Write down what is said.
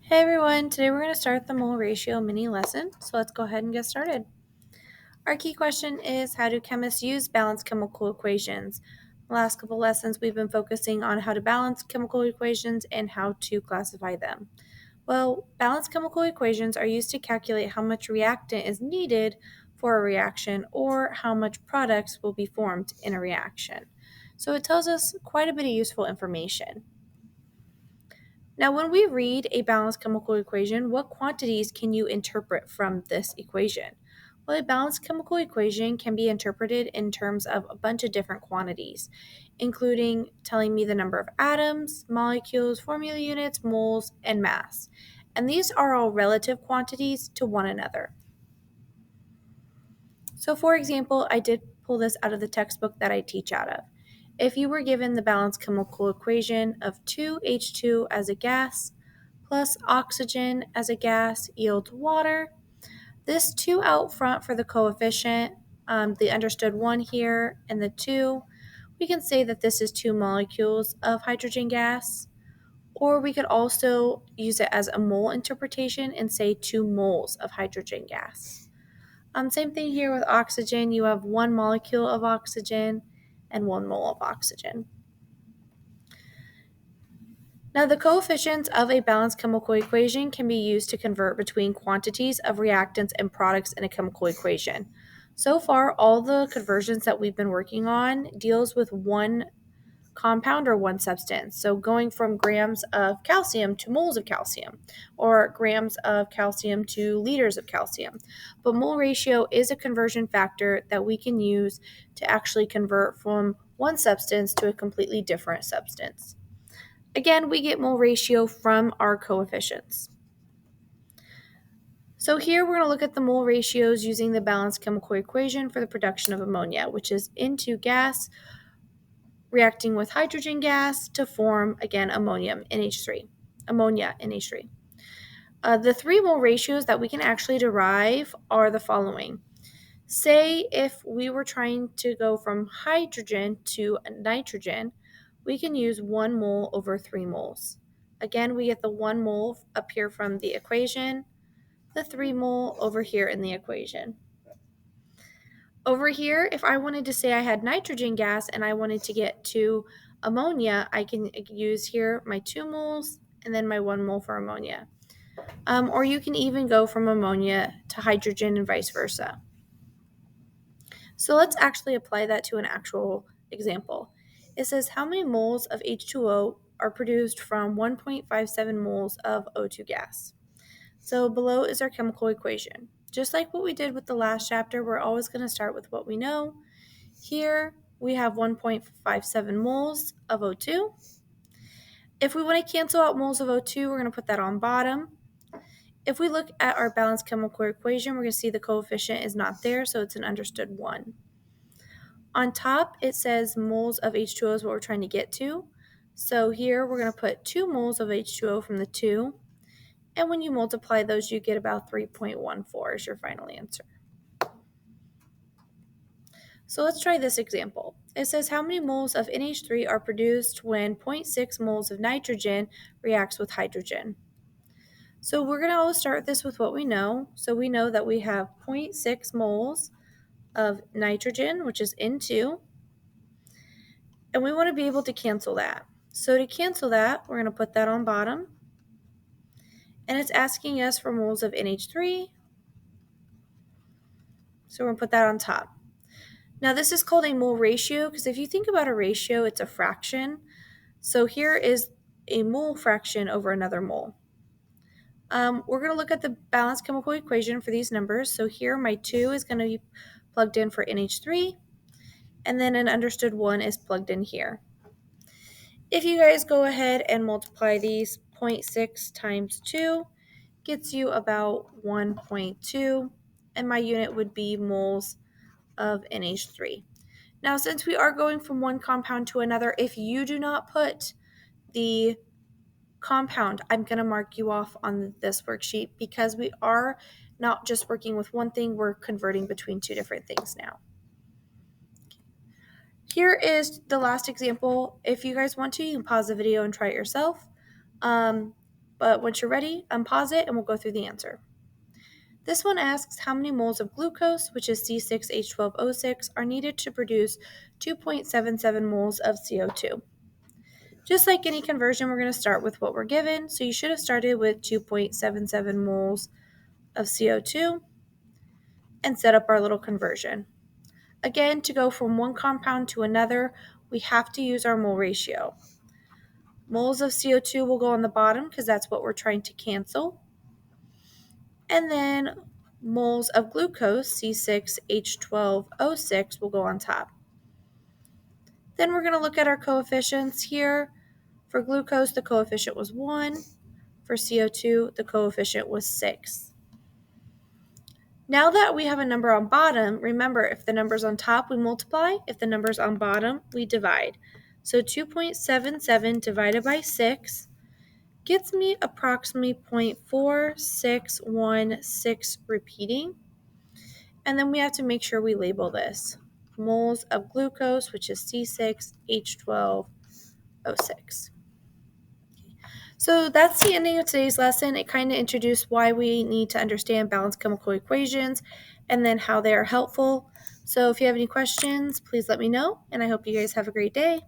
Hey everyone, today we're going to start the mole ratio mini lesson, so let's go ahead and get started. Our key question is, how do chemists use balanced chemical equations? The last couple lessons we've been focusing on how to balance chemical equations and how to classify them. Well, balanced chemical equations are used to calculate how much reactant is needed for a reaction or how much products will be formed in a reaction. So it tells us quite a bit of useful information. Now, when we read a balanced chemical equation, what quantities can you interpret from this equation? Well, a balanced chemical equation can be interpreted in terms of a bunch of different quantities, including telling me the number of atoms, molecules, formula units, moles, and mass. And these are all relative quantities to one another. So, for example, I did pull this out of the textbook that I teach out of. If you were given the balanced chemical equation of 2H2 as a gas plus oxygen as a gas yields water, this 2 out front for the coefficient, the understood 1 here and the 2, we can say that this is 2 molecules of hydrogen gas. Or we could also use it as a mole interpretation and say 2 moles of hydrogen gas. Same thing here with oxygen. You have 1 molecule of oxygen and 1 mole of oxygen. Now, the coefficients of a balanced chemical equation can be used to convert between quantities of reactants and products in a chemical equation. So far, all the conversions that we've been working on deals with one compound or one substance. So going from grams of calcium to moles of calcium, or grams of calcium to liters of calcium. But mole ratio is a conversion factor that we can use to actually convert from one substance to a completely different substance. Again, we get mole ratio from our coefficients. So here we're going to look at the mole ratios using the balanced chemical equation for the production of ammonia, which is N2 gas reacting with hydrogen gas to form, again, ammonia NH3. The 3 mole ratios that we can actually derive are the following. Say if we were trying to go from hydrogen to nitrogen, we can use 1 mole over 3 moles. Again, we get the 1 mole up here from the equation, the 3 mole over here in the equation. Over here, if I wanted to say I had nitrogen gas and I wanted to get to ammonia, I can use here my 2 moles and then my 1 mole for ammonia. Or you can even go from ammonia to hydrogen and vice versa. So let's actually apply that to an actual example. It says how many moles of H2O are produced from 1.57 moles of O2 gas. So below is our chemical equation. Just like what we did with the last chapter, we're always going to start with what we know. Here we have 1.57 moles of O2. If we want to cancel out moles of O2, we're going to put that on bottom. If we look at our balanced chemical equation, we're going to see the coefficient is not there, so it's an understood 1. On top, it says moles of H2O is what we're trying to get to. So here we're going to put 2 moles of H2O from the 2. And when you multiply those, you get about 3.14 as your final answer. So let's try this example. It says how many moles of NH3 are produced when 0.6 moles of nitrogen reacts with hydrogen. So we're going to always start this with what we know. So we know that we have 0.6 moles of nitrogen, which is N2, and we want to be able to cancel that. So to cancel that, we're going to put that on bottom, and it's asking us for moles of NH3, so we're going to put that on top. Now this is called a mole ratio because if you think about a ratio, it's a fraction. So here is a mole fraction over another mole. We're going to look at the balanced chemical equation for these numbers. So here my 2 is going to be plugged in for NH3, and then an understood 1 is plugged in here. If you guys go ahead and multiply these, 0.6 times 2 gets you about 1.2, and my unit would be moles of NH3. Now, since we are going from one compound to another, if you do not put the compound, I'm going to mark you off on this worksheet because we are not just working with one thing, we're converting between 2 different things now. Here is the last example. If you guys want to, you can pause the video and try it yourself. but once you're ready, unpause it and we'll go through the answer. This one asks how many moles of glucose, which is C6H12O6, are needed to produce 2.77 moles of CO2. Just like any conversion, we're going to start with what we're given. So you should have started with 2.77 moles of CO2 and set up our little conversion. Again, to go from one compound to another, we have to use our mole ratio. Moles of CO2 will go on the bottom because that's what we're trying to cancel. And then moles of glucose, C6H12O6, will go on top. Then we're going to look at our coefficients here. For glucose, the coefficient was 1. For CO2, the coefficient was 6. Now that we have a number on bottom, remember, if the number's on top, we multiply. If the number's on bottom, we divide. So 2.77 divided by 6 gets me approximately 0.4616 repeating. And then we have to make sure we label this. Moles of glucose, which is C6H12O6. So that's the ending of today's lesson. It kind of introduced why we need to understand balanced chemical equations and then how they are helpful. So if you have any questions, please let me know, and I hope you guys have a great day.